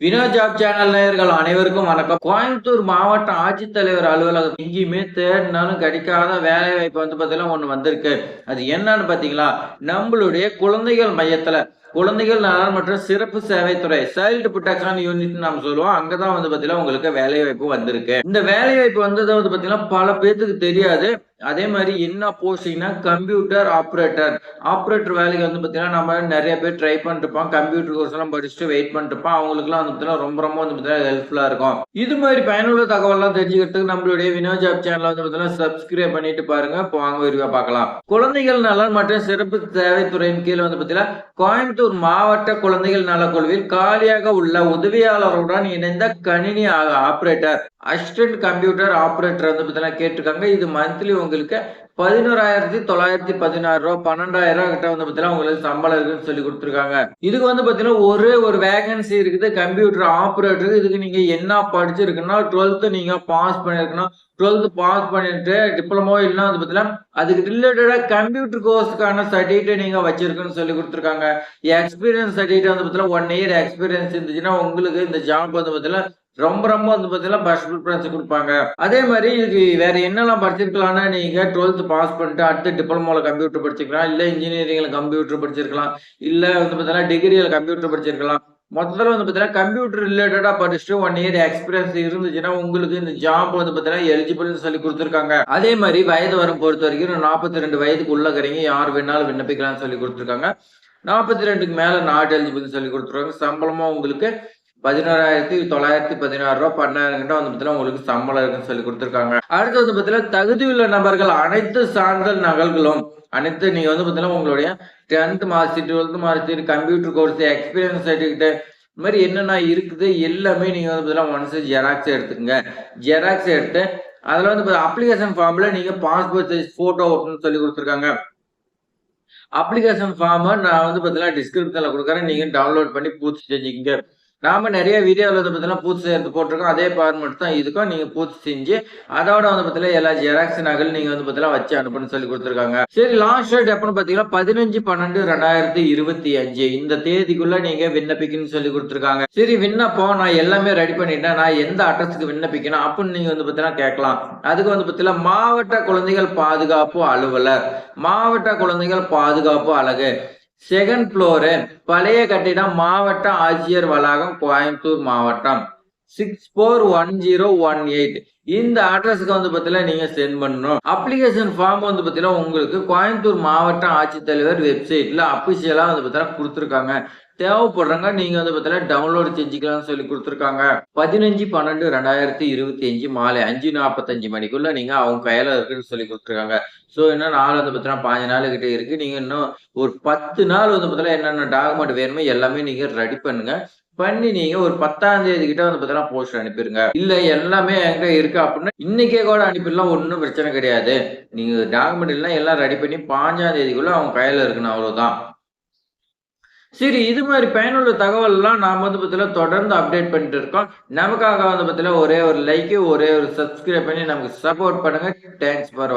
Vino job channel நேயர்கள் அனைவருக்கும் வணக்கம். கோயம்புத்தூர் மாவட்ட ஆட்சித்தலைவர் அலுவலகம் எங்கேயுமே தேடினாலும் கிடைக்காத வேலை வாய்ப்பு பாத்தீங்கன்னா ஒண்ணு வந்திருக்கு. அது என்னன்னு பாத்தீங்களா, நம்மளுடைய குழந்தைகள் மையத்துல குழந்தைகள் நலன் மற்றும் சிறப்பு சேவைத்துறை சைல்டு புரொடெக்ஷன் யூனிட் நாம சொல்லுவோம். அங்கதான் பாத்தீங்கன்னா உங்களுக்கு வேலை வாய்ப்பு வந்திருக்கு. இந்த வேலை வாய்ப்பு வந்தது பாத்தீங்கன்னா பல பேத்துக்கு தெரியாது. அதே மாதிரி என்ன போஸ்டிங்னா கம்ப்யூட்டர் ஆப்ரேட்டர். ஆப்ரேட்டர் வேலைக்கு பாத்தீங்கன்னா நம்ம நிறைய பேர் ட்ரை பண்ணிட்டு இருப்போம். கம்ப்யூட்டர் கோர்ஸ் எல்லாம் படிச்சுட்டு வெயிட் பண்ணிட்டு இருப்போம். அவங்களுக்குலாம் பாத்தீங்கன்னா ரொம்ப ரொம்ப பாத்தீங்கன்னா ஹெல்ப்ஃபுல்லா இருக்கும். இது மாதிரி பயனுள்ள தகவல்லாம் தெரிஞ்சுக்கிறதுக்கு நம்மளுடைய வினோ ஜாப் சேனல் பாத்தீங்கன்னா சப்ஸ்கிரைப் பண்ணிட்டு பாருங்க. இப்போ வாங்க விரிவா பார்க்கலாம். குழந்தைகள் நலன் மற்றும் சிறப்பு சேவைத்துறையின் கீழ் பாத்தீங்கன்னா கோயம்புத்தூர் மாவட்ட குழந்தைகள் நலக்குழுவில் காலியாக உள்ள உதவியாளருடன் இணைந்த கணினி ஆபரேட்டர் அசிஸ்டன்ட் கம்ப்யூட்டர் ஆபரேட்டர் பாத்தீங்கன்னா கேட்டிருக்காங்க. இது மந்த்லி உங்களுக்கு 11,916 ரூபாய் 12,000 கிட்ட பாத்தீங்கன்னா உங்களுக்கு சம்பளம் இருக்குன்னு சொல்லி கொடுத்துருக்காங்க. இதுக்கு பாத்தீங்கன்னா ஒரே ஒரு வேகன்சி இருக்குது கம்ப்யூட்டர் ஆபரேட்டர். இதுக்கு நீங்க என்ன படிச்சிருக்குன்னா 12th நீங்க பாஸ் பண்ணிருக்கணும். 12th பாஸ் பண்ணிட்டு டிப்ளமோ இல்லைன்னா பாத்தீங்கன்னா அதுக்கு ரிலேட்டடா கம்ப்யூட்டர் கோர்ஸ்க்கான சர்டிபிகேட் நீங்க வச்சிருக்குன்னு சொல்லி கொடுத்துருக்காங்க. எக்ஸ்பீரியன்ஸ் சர்டிபிகேட் பாத்தீங்கன்னா 1 இயர் எக்ஸ்பீரியன்ஸ் இருந்துச்சுன்னா உங்களுக்கு இந்த ஜாப் பாத்தீங்கன்னா ரொம்ப ரொம்ப பாத்தீங்கன்னா ஃபர்ஸ்ட் ப்ரிஃபரன்ஸ் குடுப்பாங்க. அதே மாரி இதுக்கு வேற என்னலாம் படிச்சிருக்கலாம்னா, நீங்க 12th பாஸ் பண்ணிட்டு அடுத்து டிப்ளமோல கம்ப்யூட்டர் படிச்சிருக்கலாம். இல்ல இன்ஜினியரிங்ல கம்ப்யூட்டர் படிச்சிருக்கலாம். இல்ல பாத்தீங்கன்னா டிகிரில கம்ப்யூட்டர் படிச்சிருக்கலாம். மொத்தத்துல பாத்தீங்கன்னா கம்ப்யூட்டர் ரிலேட்டடா படிச்சுட்டு 1 இயர் எக்ஸ்பீரியன்ஸ் இருந்துச்சுன்னா, உங்களுக்கு இந்த ஜாப் பாத்தீங்கன்னா எலிஜிபிள்னு சொல்லி குடுத்துருக்காங்க. அதே மாரி வயது வரம்பு பொறுத்தவரைக்கும் 42 வயதுக்கு உள்ளவங்க யார் வேணாலும் விண்ணப்பிக்கலாம்னு சொல்லி குடுத்துருக்காங்க. 42க்கு மேல நாட் எலிஜிபிள்னு சொல்லி குடுத்துருக்காங்க. சம்பளமும் உங்களுக்கு 11,916 ரூபாய் 12,000 கிட்ட பாத்தீங்கன்னா உங்களுக்கு சம்பளம் இருக்குன்னு சொல்லி கொடுத்திருக்காங்க. அடுத்து பாத்தீங்கன்னா தகுதியுள்ள நபர்கள் அனைத்து சான்றிதழ் நகல்களும் அனைத்து நீங்க பாத்தீங்கன்னா உங்களுடைய 10th mark sheet 12th mark sheet computer course experience certificate இந்த மாதிரி என்னென்ன இருக்குது எல்லாமே நீங்க பாத்தீங்கன்னா ஒன்ஸ் ஜெராக்ஸ் எடுத்துக்கங்க. ஜெராக்ஸ் எடுத்து அதுல அப்ளிகேஷன் ஃபார்ம்ல நீங்க பாஸ்போர்ட் சைஸ் போட்டோ ஓட்டணும்னு சொல்லி கொடுத்துருக்காங்க. அப்ளிகேஷன் ஃபார்மை நான் பாத்தீங்கன்னா டிஸ்கிரிப்ஷன்ல கொடுக்குறேன். நீங்க டவுன்லோட் பண்ணி பூர்த்தி செஞ்சுக்கங்க. நாம நிறைய வீடியோல பாத்தீங்கன்னா பூர்த்தி செய்யறது போட்டிருக்கோம். அதே ஃபார்மெட் தான் இதுக்கும் நீங்க பூர்த்தி செஞ்சு அதோட பாத்தீங்கன்னா எல்லா ஜெராக்ஸ் நகல் நீங்க பாத்தீங்கன்னா வச்சு அனுப்புன்னு சொல்லி கொடுத்துருக்காங்க. சரி, லாஸ்ட் டேட் எப்பன்னு பாத்தீங்கன்னா 15/12/2025 இந்த தேதிக்குள்ள நீங்க விண்ணப்பிக்கணும்னு சொல்லி கொடுத்துருக்காங்க. சரி, விண்ணப்பம் நான் எல்லாமே ரெடி பண்ணிட்டேன். நான் எந்த அட்ரஸ்க்கு விண்ணப்பிக்கணும் அப்படின்னு நீங்க பாத்தீங்கன்னா கேட்கலாம். அதுக்கு பாத்தீங்கன்னா மாவட்ட குழந்தைகள் பாதுகாப்பு அலுவலர், மாவட்ட குழந்தைகள் பாதுகாப்பு அலகு, 2nd ஃப்ளோரு, பழைய கட்டிடம், மாவட்ட ஆட்சியர் வளாகம், கோயம்புத்தூர் மாவட்டம் 641018 இந்த அட்ரஸ்க்கு பாத்தீங்கன்னா நீங்க சென்ட் பண்ணணும். அப்ளிகேஷன் ஃபார்ம் பாத்தீங்கன்னா உங்களுக்கு கோயம்புத்தூர் மாவட்ட ஆட்சித்தலைவர் வெப்சைட்ல அபிஷியலா பாத்தீங்கன்னா கொடுத்துருக்காங்க. தேவைப்படுறாங்க நீங்க பாத்தீங்கன்னா டவுன்லோட் செஞ்சுக்கலாம்னு சொல்லி கொடுத்துருக்காங்க. 15/12/2025 மாலை 5:45 மணிக்குள்ள நீங்க அவங்க கையில இருக்குன்னு சொல்லி கொடுத்துருக்காங்க. சோ இன்னும் நாள் பாத்தீங்கன்னா 15 நாள் கிட்ட இருக்கு. நீங்க இன்னும் ஒரு 10 நாள் பாத்தீங்கன்னா என்னென்ன டாக்குமெண்ட் வேணுமோ எல்லாமே நீங்க ரெடி பண்ணுங்க. பண்ணி நீங்க ஒரு 10ஆம் தேதி கிட்ட பாத்தீங்கன்னா போஸ்ட் அனுப்பிடுங்க. இல்ல எல்லாமே என்கிட்ட இருக்கு அப்படின்னா இன்னைக்கே கூட அனுப்பிடலாம், ஒன்னும் பிரச்சனை கிடையாது. நீங்க டாக்குமெண்ட் எல்லாம் ரெடி பண்ணி 15ஆம் தேதிக்குள்ள அவங்க கையில இருக்கணும், அவ்வளவுதான். சரி, இது மாதிரி பயனுள்ள தகவல்லாம் நாம பாத்தீங்கன்னா தொடர்ந்து அப்டேட் பண்ணிட்டு இருக்கோம். நமக்காக பாத்தீங்கன்னா ஒரே ஒரு லைக் ஒரே ஒரு சப்ஸ்கிரைப் பண்ணி நமக்கு சப்போர்ட் பண்ணுங்க. தேங்க்ஸ் ஃபார் வாட்சிங்.